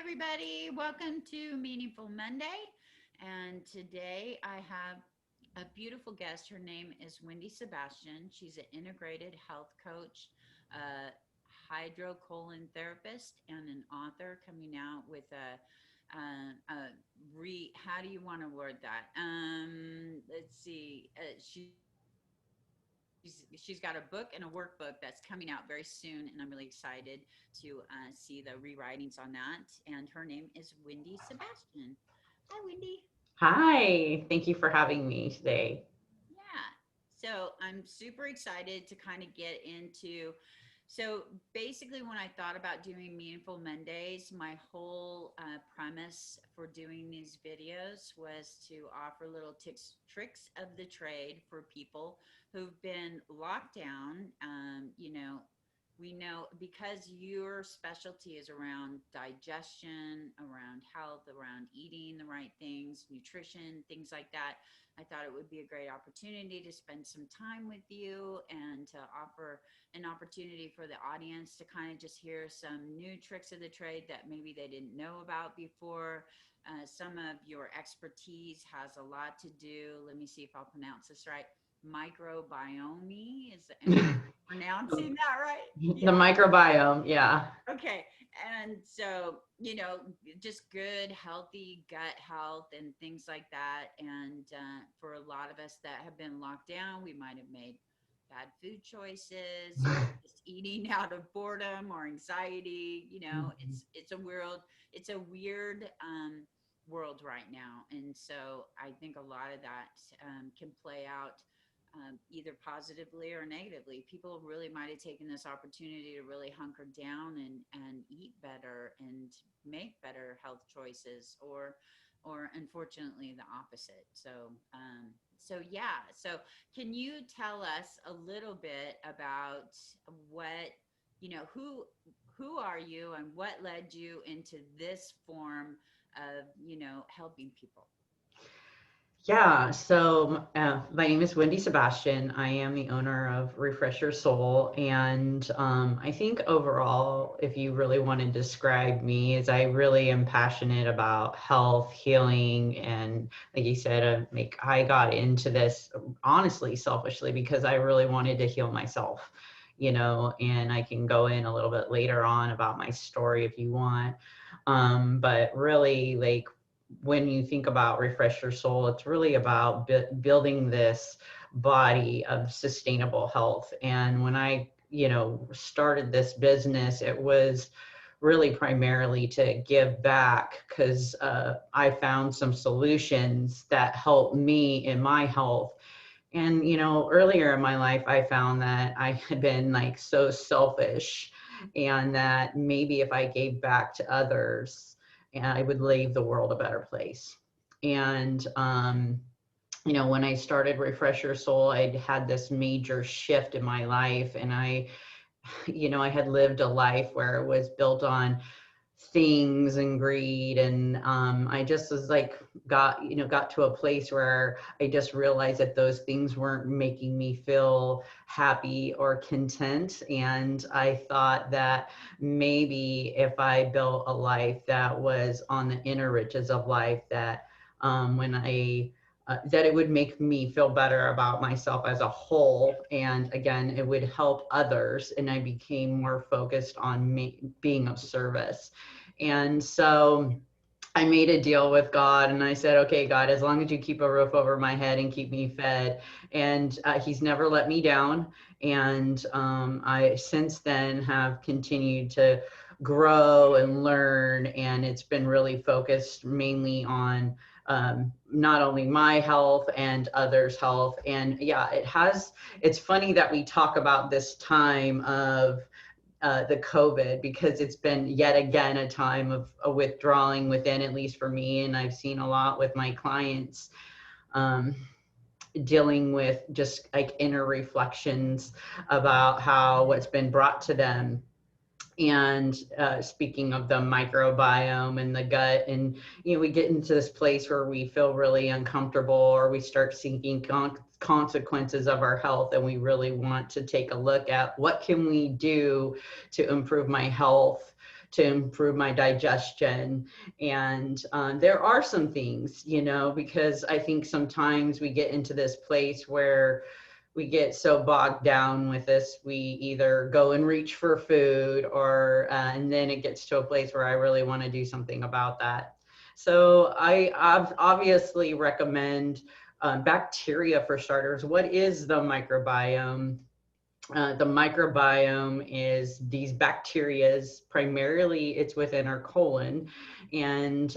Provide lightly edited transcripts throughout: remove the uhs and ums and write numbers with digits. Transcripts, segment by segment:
everybody. Welcome to Meaningful Monday. And today I have a beautiful guest. Her name is Wendy Sebastian. She's an integrated health coach, a hydrocolon therapist, and an author coming out with how do you want to word that? Let's see. She's got a book and a workbook that's coming out very soon, and I'm really excited to see the rewritings on that. And her name is Wendy Sebastian. Hi, Wendy. Hi, thank you for having me today. Yeah. So I'm super excited to kind of get into. So basically, when I thought about doing Meaningful Mondays, my whole premise for doing these videos was to offer little tricks of the trade for people who've been locked down. We know because your specialty is around digestion, around health, around eating the right things, nutrition, things like that. I thought it would be a great opportunity to spend some time with you and to offer an opportunity for the audience to kind of just hear some new tricks of the trade that maybe they didn't know about before. Some of your expertise has a lot to do. Let me see if I'll pronounce this right. Microbiome is, am I pronouncing that right? The Yeah. microbiome, yeah. Okay. And so, just good, healthy gut health and things like that. And for a lot of us that have been locked down, we might have made bad food choices or just eating out of boredom or anxiety. Mhm. It's a weird world right now. And so I think a lot of that can play out either positively or negatively. People really might have taken this opportunity to really hunker down and eat better and make better health choices, or unfortunately the opposite. So yeah. So can you tell us a little bit about what who are you and what led you into this form of helping people? Yeah, so my name is Wendy Sebastian. I am the owner of Refresh Your Soul. And I think overall, if you really want to describe me, is I really am passionate about health, healing, and like you said, I got into this honestly, selfishly, because I really wanted to heal myself, and I can go in a little bit later on about my story if you want. But really, like, when you think about Refresh Your Soul, it's really about building this body of sustainable health. And when I, started this business, it was really primarily to give back because I found some solutions that helped me in my health. And, earlier in my life, I found that I had been like so selfish, and that maybe if I gave back to others, and I would leave the world a better place. And, when I started Refresh Your Soul, I'd had this major shift in my life. And I had lived a life where it was built on things and greed. And I just was like, got to a place where I just realized that those things weren't making me feel happy or content. And I thought that maybe if I built a life that was on the inner riches of life, that when I that it would make me feel better about myself as a whole. And again, it would help others. And I became more focused on being of service. And so I made a deal with God, and I said, okay, God, as long as you keep a roof over my head and keep me fed. And he's never let me down. And I since then have continued to grow and learn. And it's been really focused mainly on not only my health and others' health. And yeah, it's funny that we talk about this time of the COVID, because it's been yet again a time of a withdrawing within, at least for me. And I've seen a lot with my clients um, dealing with just like inner reflections about how what's been brought to them. And speaking of the microbiome and the gut, and we get into this place where we feel really uncomfortable, or we start seeking consequences of our health, and we really want to take a look at what can we do to improve my health, to improve my digestion. And there are some things, because I think sometimes we get into this place where we get so bogged down with this, we either go and reach for food, or and then it gets to a place where I really want to do something about that. So I've obviously recommend bacteria for starters. What is the microbiome? The microbiome is these bacterias. Primarily it's within our colon, and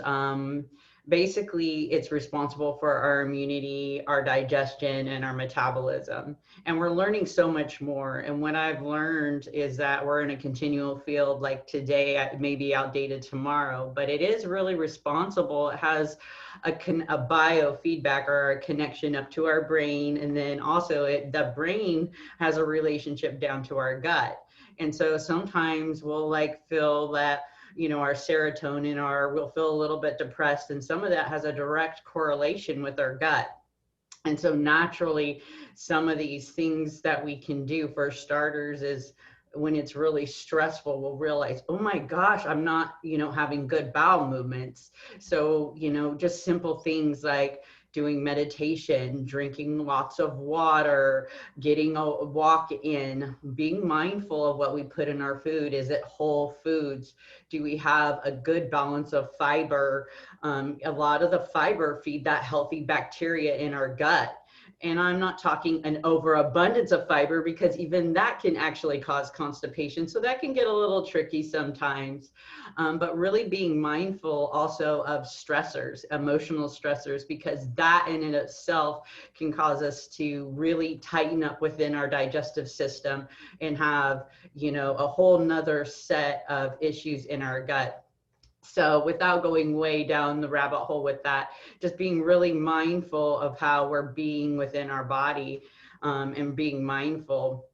basically it's responsible for our immunity, our digestion, and our metabolism. And we're learning so much more, and what I've learned is that we're in a continual field. Like today it may be outdated tomorrow, but it is really responsible. It has a biofeedback, or a connection up to our brain, and then also the brain has a relationship down to our gut. And so sometimes we'll feel that, our serotonin, or we'll feel a little bit depressed, and some of that has a direct correlation with our gut. And so naturally, some of these things that we can do, for starters, is when it's really stressful, we'll realize, oh my gosh, I'm not, having good bowel movements. So, just simple things like doing meditation, drinking lots of water, getting a walk in, being mindful of what we put in our food. Is it whole foods? Do we have a good balance of fiber? A lot of the fiber feed that healthy bacteria in our gut. And I'm not talking an overabundance of fiber, because even that can actually cause constipation. So that can get a little tricky sometimes. But really being mindful also of stressors, emotional stressors, because that in itself can cause us to really tighten up within our digestive system and have, a whole nother set of issues in our gut. So without going way down the rabbit hole with that, just being really mindful of how we're being within our body, and being mindful.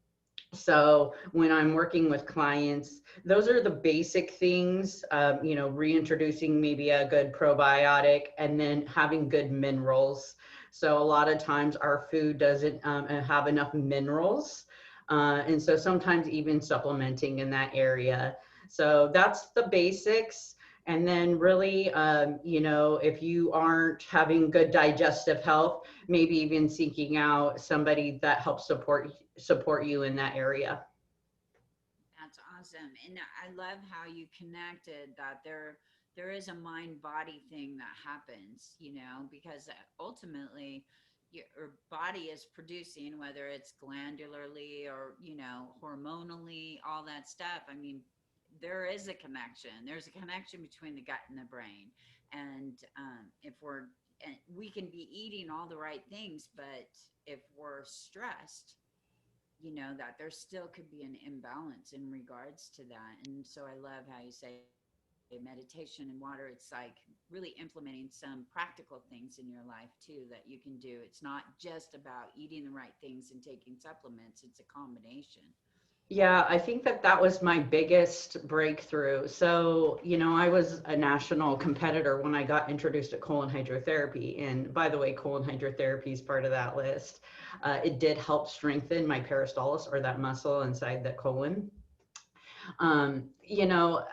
So when I'm working with clients, those are the basic things, reintroducing maybe a good probiotic, and then having good minerals. So a lot of times our food doesn't have enough minerals. And so sometimes even supplementing in that area. So that's the basics. And then really, if you aren't having good digestive health, maybe even seeking out somebody that helps support you in that area. That's awesome. And I love how you connected that there is a mind body thing that happens, because ultimately your body is producing, whether it's glandularly or, hormonally, all that stuff. I mean, there is a connection. There's a connection between the gut and the brain. And if and we can be eating all the right things, but if we're stressed, that there still could be an imbalance in regards to that. And so I love how you say meditation and water. It's like really implementing some practical things in your life too that you can do. It's not just about eating the right things and taking supplements, it's a combination. Yeah, I think that was my biggest breakthrough. So, I was a national competitor when I got introduced to colon hydrotherapy. And by the way, colon hydrotherapy is part of that list. It did help strengthen my peristalsis, or that muscle inside the colon. Um, you know,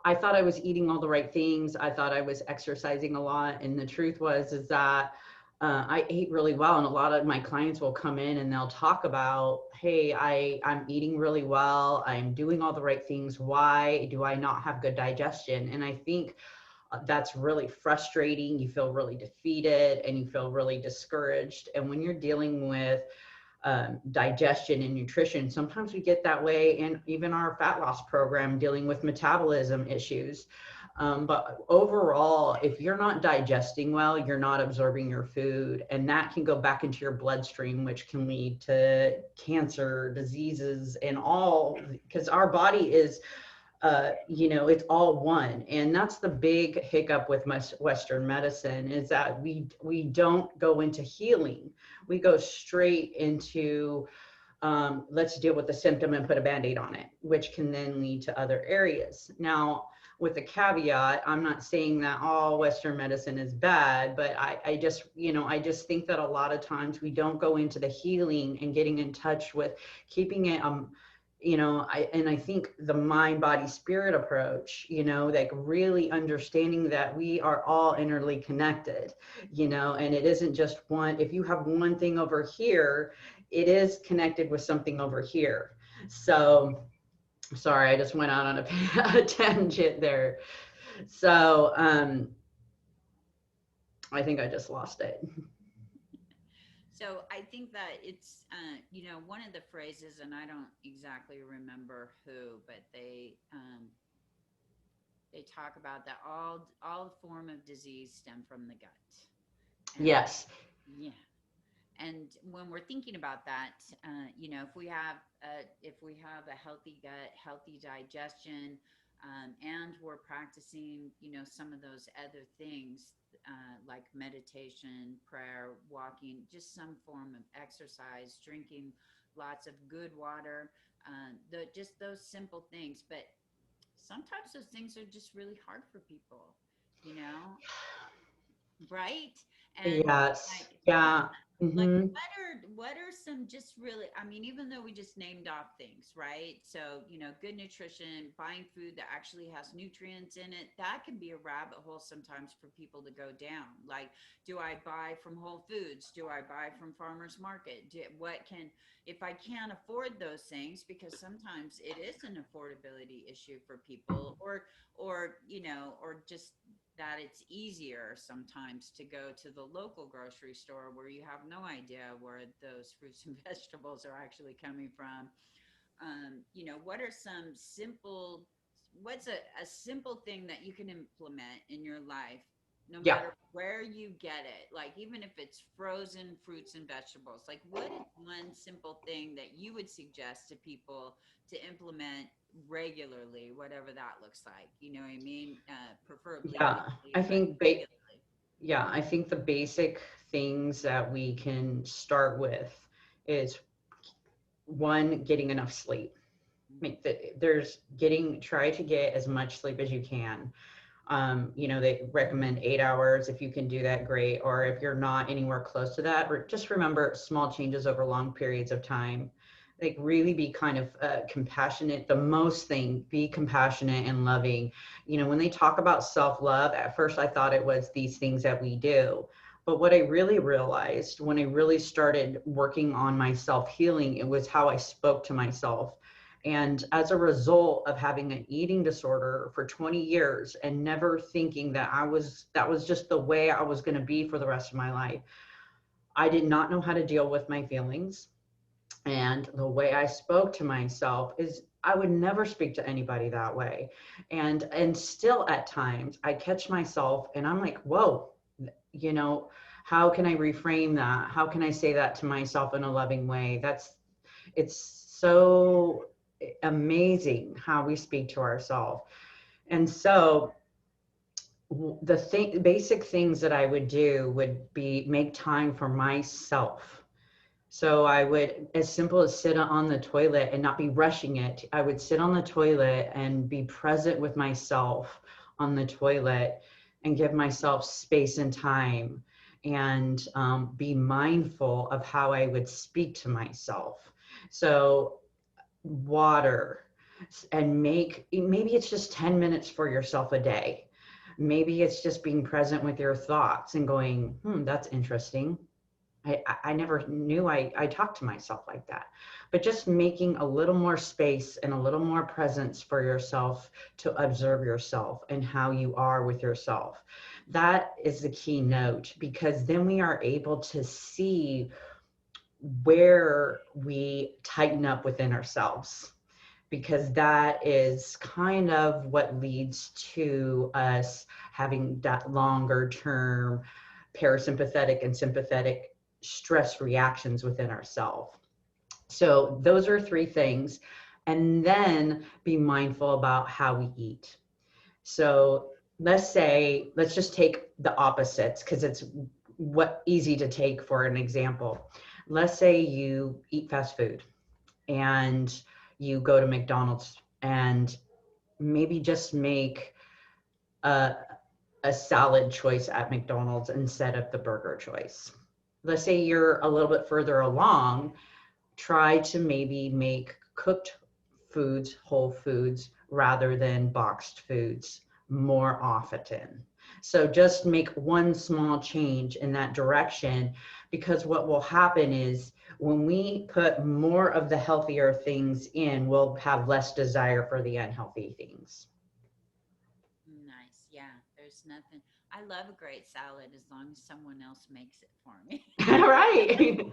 I thought I was eating all the right things. I thought I was exercising a lot. And the truth is that I ate really well. And a lot of my clients will come in and they'll talk about, hey, I'm eating really well. I'm doing all the right things. Why do I not have good digestion? And I think that's really frustrating. You feel really defeated and you feel really discouraged. And when you're dealing with digestion and nutrition, sometimes we get that way in even our fat loss program, dealing with metabolism issues. But overall, if you're not digesting well, you're not absorbing your food, and that can go back into your bloodstream, which can lead to cancer, diseases, and all, because our body is it's all one. And that's the big hiccup with Western medicine, is that we don't go into healing. We go straight into let's deal with the symptom and put a Band-Aid on it, which can then lead to other areas. Now, with the caveat, I'm not saying that all Western medicine is bad, but I just think that a lot of times we don't go into the healing and getting in touch with keeping it I think the mind, body, spirit approach, like really understanding that we are all innerly connected, and it isn't just one. If you have one thing over here, it is connected with something over here. So sorry, I just went out on a tangent there. So I think I just lost it. So I think that it's, one of the phrases, and I don't exactly remember who, but they talk about that all form of disease stem from the gut, and Yes. yeah. And when we're thinking about that, if we have a healthy gut, healthy digestion, and we're practicing, some of those other things, like meditation, prayer, walking, just some form of exercise, drinking lots of good water, just those simple things. But sometimes those things are just really hard for people, you know, right? And Yes. like, Yeah. like Hmm. what are some just really, I mean, even though we just named off things, right? So, good nutrition, buying food that actually has nutrients in it, that can be a rabbit hole sometimes for people to go down. Like, do I buy from Whole Foods? Do I buy from Farmers Market? If I can't afford those things, because sometimes it is an affordability issue for people, or just that it's easier sometimes to go to the local grocery store where you have no idea where those fruits and vegetables are actually coming from. What are some what's a simple thing that you can implement in your life, no Yeah. matter where you get it? Like, even if it's frozen fruits and vegetables, like, what is one simple thing that you would suggest to people to implement regularly, whatever that looks like? You know what I mean? Preferably Yeah. I weekly, but think regularly. yeah, I think the basic things that we can start with is one, getting enough sleep. Try to get as much sleep as you can. They recommend 8 hours. If you can do that, great. Or if you're not anywhere close to that, just remember small changes over long periods of time. Like, really be kind of compassionate. The most thing, be compassionate and loving. When they talk about self-love, at first I thought it was these things that we do. But what I really realized when I really started working on my self-healing, it was how I spoke to myself. And as a result of having an eating disorder for 20 years and never thinking that was just the way I was going to be for the rest of my life, I did not know how to deal with my feelings. And the way I spoke to myself is I would never speak to anybody that way. And still at times I catch myself and I'm like, whoa, you know, how can I reframe that? How can I say that to myself in a loving way? It's so amazing how we speak to ourselves. And so basic things that I would do would be make time for myself. So I would, as simple as sit on the toilet and not be rushing it. I would sit on the toilet and be present with myself on the toilet and give myself space and time, and be mindful of how I would speak to myself. So water, and maybe it's just 10 minutes for yourself a day. Maybe it's just being present with your thoughts and going, that's interesting. I never knew I talked to myself like that. But just making a little more space and a little more presence for yourself to observe yourself and how you are with yourself. That is the key note, because then we are able to see where we tighten up within ourselves, because that is kind of what leads to us having that longer term parasympathetic and sympathetic stress reactions within ourselves. So those are three things. And then be mindful about how we eat. So let's just take the opposites, because it's what easy to take for an example. Let's say you eat fast food and you go to McDonald's and maybe just make a, a salad choice at McDonald's instead of the burger choice. Let's say you're a little bit further along, try to maybe make cooked foods, whole foods, rather than boxed foods more often. So just make one small change in that direction, because what will happen is when we put more of the healthier things in, we'll have less desire for the unhealthy things. Nice. Yeah. There's nothing. I love a great salad as long as someone else makes it for me. Right.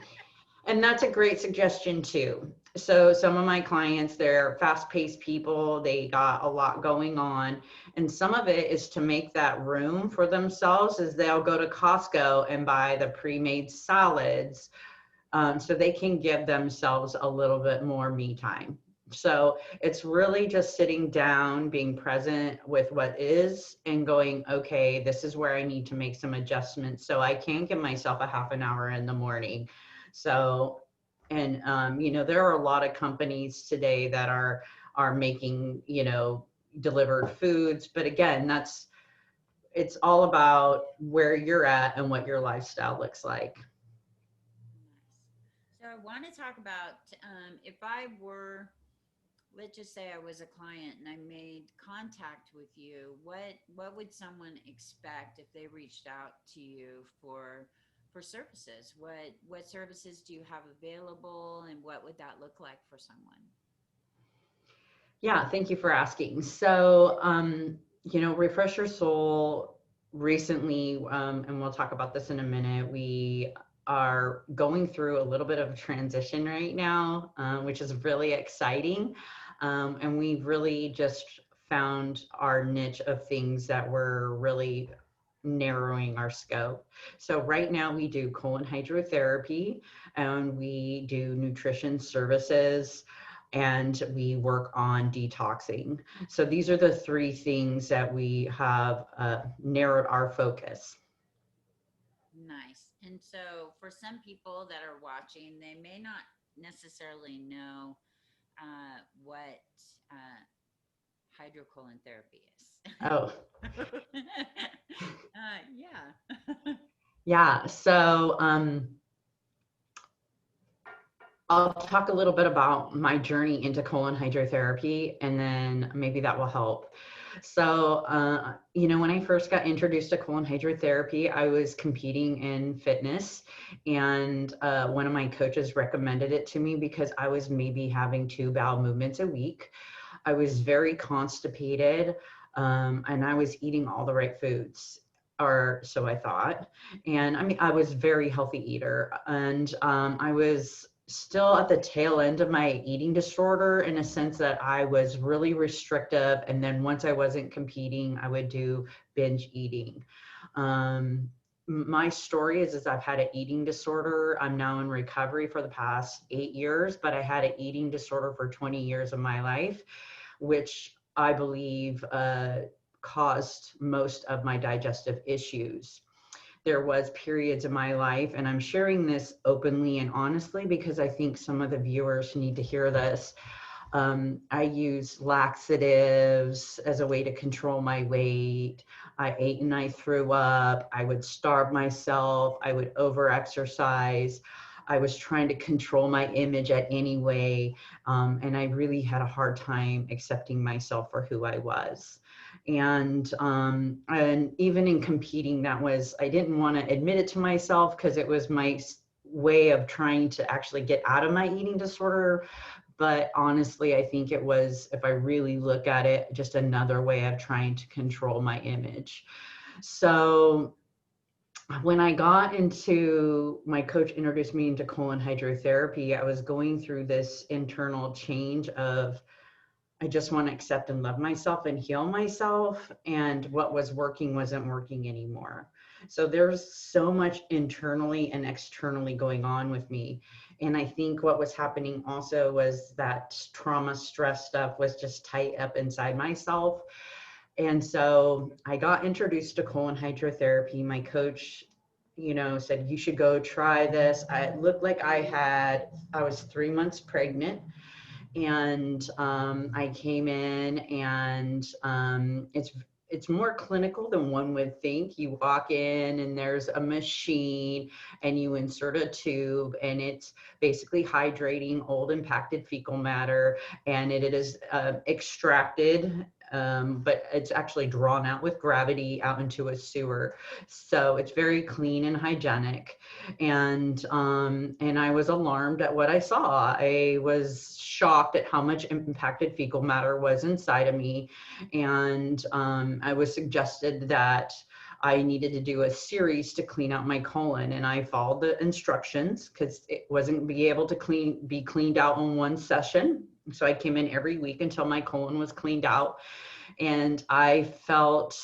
And that's a great suggestion too. So some of my clients, they're fast-paced people, they got a lot going on, and some of it is to make that room for themselves is they'll go to Costco and buy the pre-made salads, so they can give themselves a little bit more me time. So it's really just sitting down, being present with what is, and going, okay, this is where I need to make some adjustments. So I can give myself a half an hour in the morning. So, and there are a lot of companies today that are making, delivered foods. But again, it's all about where you're at and what your lifestyle looks like. Nice. So I want to talk about if I were, let's just say I was a client and I made contact with you, what would someone expect if they reached out to you for services? What services do you have available, and what would that look like for someone? Yeah, thank you for asking. So, Refresh Your Soul recently, and we'll talk about this in a minute, we are going through a little bit of a transition right now, which is really exciting. And we've really just found our niche of things that we're really narrowing our scope. So right now we do colon hydrotherapy, and we do nutrition services, and we work on detoxing. So these are the three things that we have narrowed our focus. Nice. And so for some people that are watching, they may not necessarily know what hydrocolon therapy is. Oh, Yeah. yeah. So I'll talk a little bit about my journey into colon hydrotherapy, and then maybe that will help. So, when I first got introduced to colon hydrotherapy, I was competing in fitness, and one of my coaches recommended it to me because I was maybe having 2 bowel movements a week. I was very constipated, and I was eating all the right foods, or so I thought. And I mean, I was a very healthy eater, and I was still at the tail end of my eating disorder in a sense that I was really restrictive. And then once I wasn't competing, I would do binge eating. My story is I've had an eating disorder. I'm now in recovery for the past 8 years, but I had an eating disorder for 20 years of my life, which I believe caused most of my digestive issues. There was periods of my life, and I'm sharing this openly and honestly because I think some of the viewers need to hear this. I used laxatives as a way to control my weight. I ate and I threw up. I would starve myself. I would over-exercise. I was trying to control my image at any way. And I really had a hard time accepting myself for who I was. And even in competing, I didn't want to admit it to myself because it was my way of trying to actually get out of my eating disorder. But honestly, I think it was, if I really look at it, just another way of trying to control my image. So when I got into, my coach introduced me into colon hydrotherapy, I was going through this internal change of, I just want to accept and love myself and heal myself. And what was working wasn't working anymore. So there's so much internally and externally going on with me. And I think what was happening also was that trauma, stress stuff was just tight up inside myself. And so I got introduced to colon hydrotherapy. My coach, said, you should go try this. It looked like I was 3 months pregnant. And I came in, and it's more clinical than one would think. You walk in and there's a machine and you insert a tube, and it's basically hydrating old impacted fecal matter, and it is extracted, but it's actually drawn out with gravity out into a sewer. So it's very clean and hygienic. And I was alarmed at what I saw. I was shocked at how much impacted fecal matter was inside of me. And I was suggested that I needed to do a series to clean out my colon, and I followed the instructions because it wasn't be able to be cleaned out in one session. So I came in every week until my colon was cleaned out, and I felt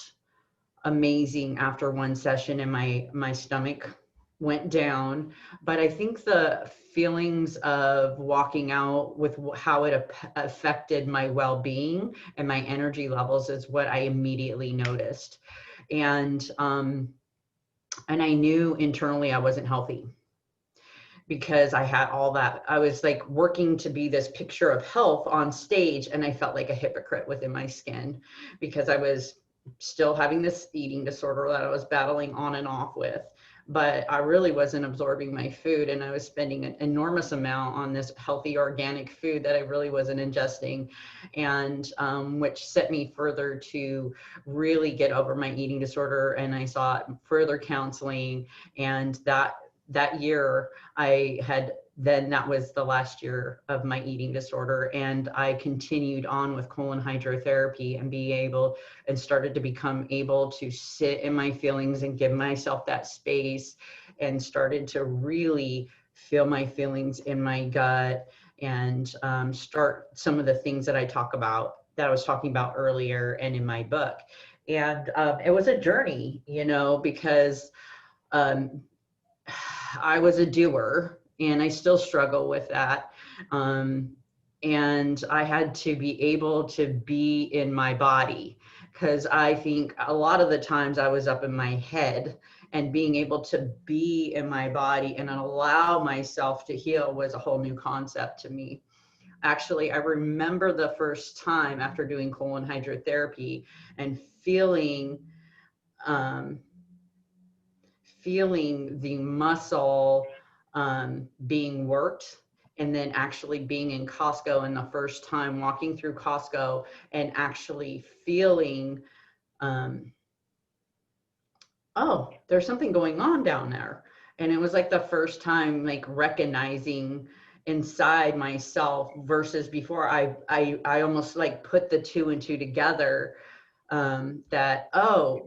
amazing after one session, and my stomach went down. But I think the feelings of walking out with how it affected my well-being and my energy levels is what I immediately noticed. And I knew internally I wasn't healthy because I had all that. I was like working to be this picture of health on stage, and I felt like a hypocrite within my skin because I was still having this eating disorder that I was battling on and off with. But I really wasn't absorbing my food, and I was spending an enormous amount on this healthy organic food that I really wasn't ingesting, and which set me further to really get over my eating disorder. And I sought further counseling, and that year that was the last year of my eating disorder, and I continued on with colon hydrotherapy and started to become able to sit in my feelings and give myself that space, and started to really feel my feelings in my gut, and start some of the things that I was talking about earlier and in my book. And it was a journey, because I was a doer, and I still struggle with that. And I had to be able to be in my body, because I think a lot of the times I was up in my head, and being able to be in my body and allow myself to heal was a whole new concept to me. Actually, I remember the first time after doing colon hydrotherapy and feeling the muscle being worked, and then actually being in Costco, and the first time walking through Costco and actually feeling, oh, there's something going on down there. And it was like the first time like recognizing inside myself, versus before I almost like put the two and two together. That,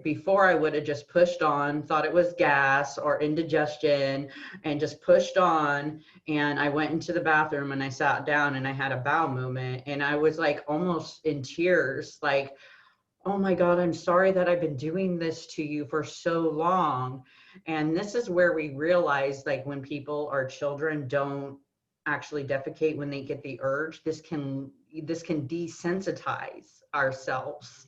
before I would have just pushed on, thought it was gas or indigestion, and just pushed on. And I went into the bathroom and I sat down and I had a bowel movement, and I was like almost in tears, like, oh my God, I'm sorry that I've been doing this to you for so long. And this is where we realize, like, when children don't actually defecate when they get the urge, this can desensitize ourselves.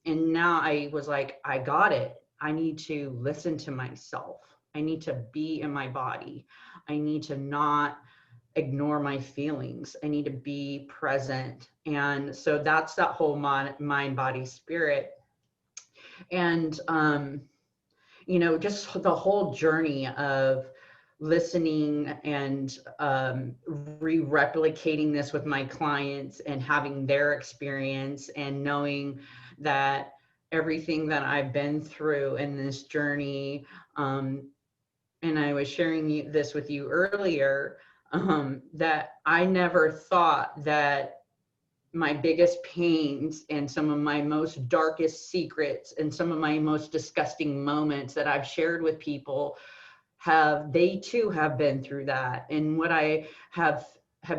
And now I was like, I got it. I need to listen to myself. I need to be in my body. I need to not ignore my feelings. I need to be present. And so that's that whole mind, body, spirit. And, just the whole journey of listening and replicating this with my clients and having their experience, and knowing that everything that I've been through in this journey, and I was sharing this with you earlier, that I never thought that my biggest pains and some of my most darkest secrets and some of my most disgusting moments that I've shared with people, they too have been through that. And what I have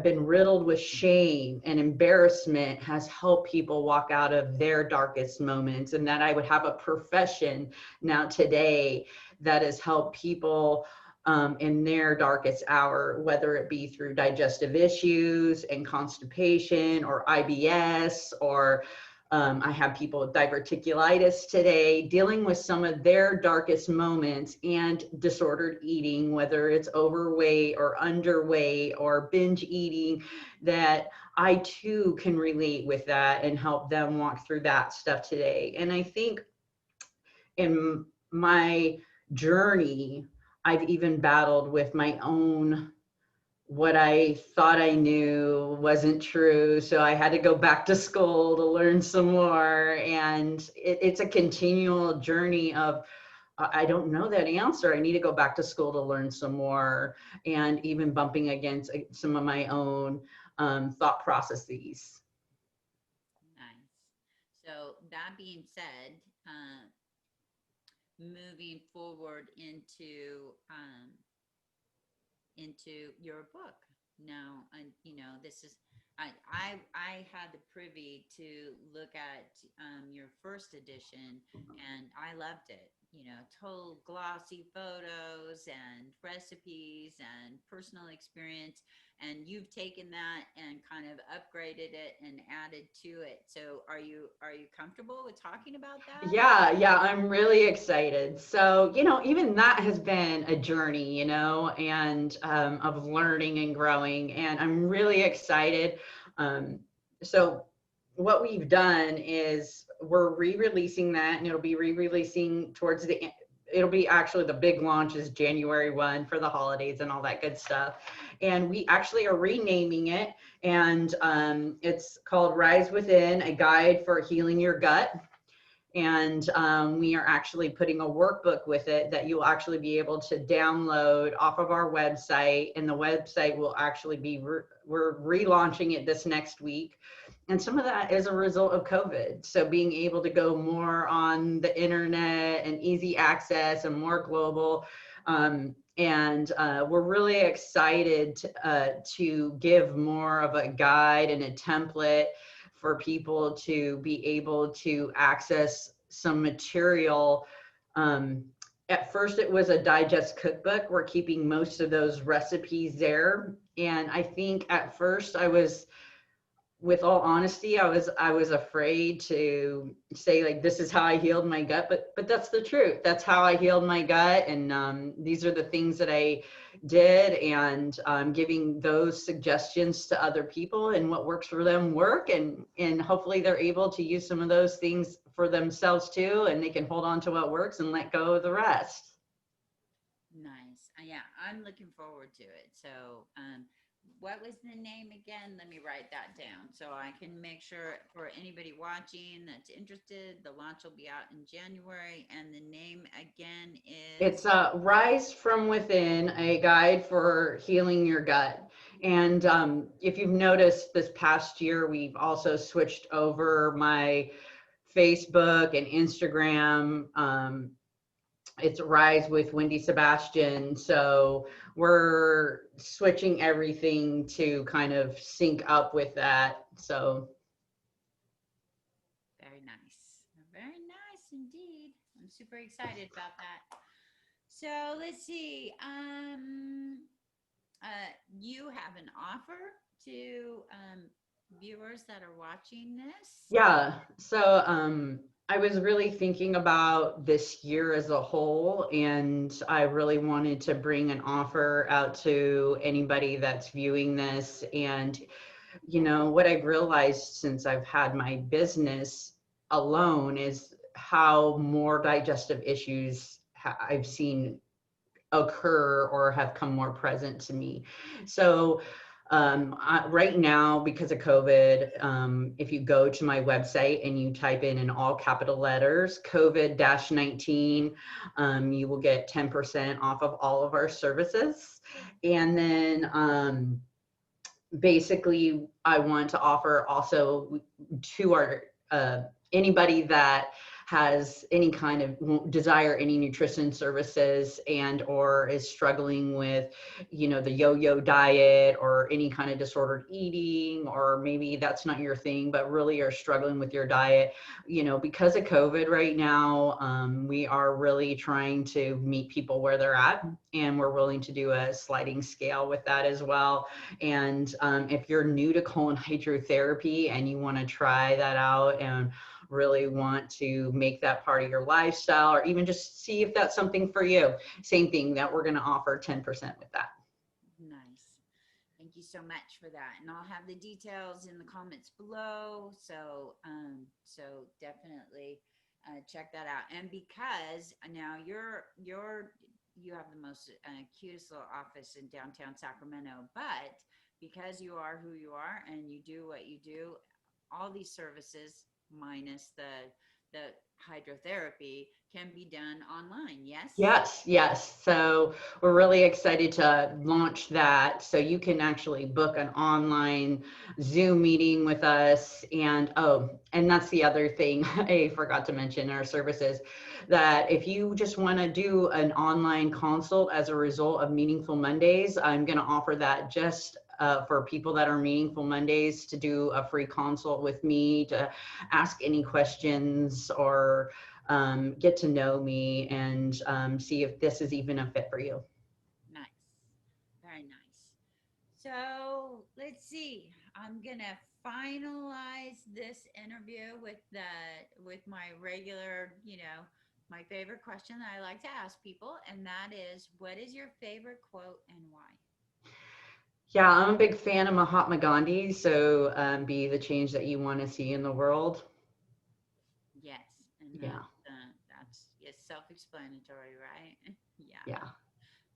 been riddled with shame and embarrassment has helped people walk out of their darkest moments. And that I would have a profession now today that has helped people in their darkest hour, whether it be through digestive issues and constipation or IBS or I have people with diverticulitis today dealing with some of their darkest moments and disordered eating, whether it's overweight or underweight or binge eating, that I too can relate with that and help them walk through that stuff today. And I think in my journey, I've even battled with my own what I thought I knew wasn't true. So I had to go back to school to learn some more. And it's a continual journey of, I don't know that answer. I need to go back to school to learn some more, and even bumping against some of my own thought processes. Nice. So that being said, moving forward into your book. Now, and this is I had the privy to look at your first edition, and I loved it. Total glossy photos and recipes and personal experience, and you've taken that and kind of upgraded it and added to it. So, are you comfortable with talking about that? Yeah, I'm really excited. So, even that has been a journey, and of learning and growing, and I'm really excited. Um, so, what we've done is we're re-releasing that, and it'll be re-releasing towards it'll be actually the big launch is January 1 for the holidays and all that good stuff. And we actually are renaming it, and it's called Rise Within, a guide for healing your gut. And we are actually putting a workbook with it that you'll actually be able to download off of our website. And the website will actually be, we're relaunching it this next week. And some of that is a result of COVID. So being able to go more on the internet and easy access and more global. And we're really excited to give more of a guide and a template for people to be able to access some material. At first, it was a digest cookbook. We're keeping most of those recipes there. And I think at first with all honesty, I was afraid to say, like, this is how I healed my gut, but that's the truth. That's how I healed my gut, and these are the things that I did, and giving those suggestions to other people, and what works for them and hopefully they're able to use some of those things for themselves too, and they can hold on to what works and let go of the rest. Nice. Yeah, I'm looking forward to it. So, what was the name again? Let me write that down so I can make sure for anybody watching that's interested. The launch will be out in January, and the name again is It's Rise from Within, a guide for healing your gut. And if you've noticed this past year, we've also switched over my Facebook and Instagram. It's Ryse with Wendy Sebastian. So we're switching everything to kind of sync up with that. So very nice. Very nice indeed. I'm super excited about that. So let's see. You have an offer to viewers that are watching this. yeah, so I was really thinking about this year as a whole, and I really wanted to bring an offer out to anybody that's viewing this. And what I've realized since I've had my business alone is how more digestive issues I've seen occur or have come more present to me. So right now, because of COVID, if you go to my website and you type in all capital letters, COVID-19, you will get 10% off of all of our services. And then basically, I want to offer also to our anybody that has any kind of won't desire any nutrition services and or is struggling with, the yo-yo diet or any kind of disordered eating, or maybe that's not your thing, but really are struggling with your diet, because of COVID right now, we are really trying to meet people where they're at, and we're willing to do a sliding scale with that as well. And if you're new to colon hydrotherapy and you want to try that out and really want to make that part of your lifestyle, or even just see if that's something for you, same thing, that we're going to offer 10% with that. Nice. Thank you so much for that. And I'll have the details in the comments below. So definitely check that out. And because now you have the most cutest little office in downtown Sacramento, but because you are who you are and you do what you do, all these services minus the hydrotherapy can be done online. Yes. Yes. So we're really excited to launch that. So you can actually book an online Zoom meeting with us. And and that's the other thing I forgot to mention in our services, that if you just want to do an online consult as a result of Meaningful Mondays, I'm going to offer that just for people that are Meaningful Mondays, to do a free consult with me to ask any questions or get to know me and see if this is even a fit for you. Nice. Very nice. So let's see. I'm gonna finalize this interview with my regular, my favorite question that I like to ask people, and that is, what is your favorite quote and why? Yeah, I'm a big fan of Mahatma Gandhi. So be the change that you want to see in the world. Yes, and Yeah. that's it's self-explanatory, right? Yeah, Yeah.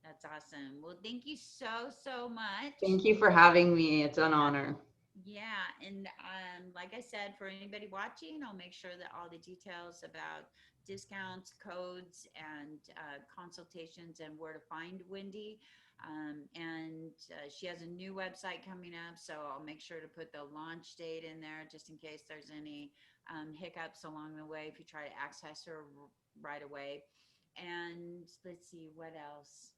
that's awesome. Well, thank you so much. Thank you for having me. It's an honor. Yeah, and like I said, for anybody watching, I'll make sure that all the details about discounts, codes, and consultations, and where to find Wendy. And she has a new website coming up, so I'll make sure to put the launch date in there just in case there's any hiccups along the way if you try to access her right away. And let's see what else.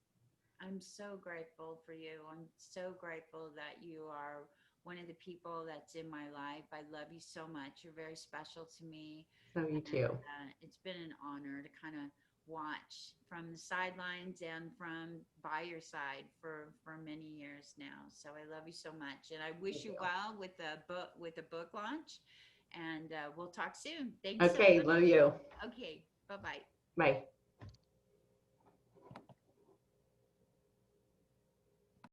I'm so grateful for you. I'm so grateful that you are one of the people that's in my life. I love you so much. You're very special to me. So you And too. it's been an honor to kind of watch from the sidelines and from by your side for many years now. So I love you so much, and I wish Thank you you. well with the book launch. And we'll talk soon. Thanks so Okay, love you. much. Okay, bye bye. Bye.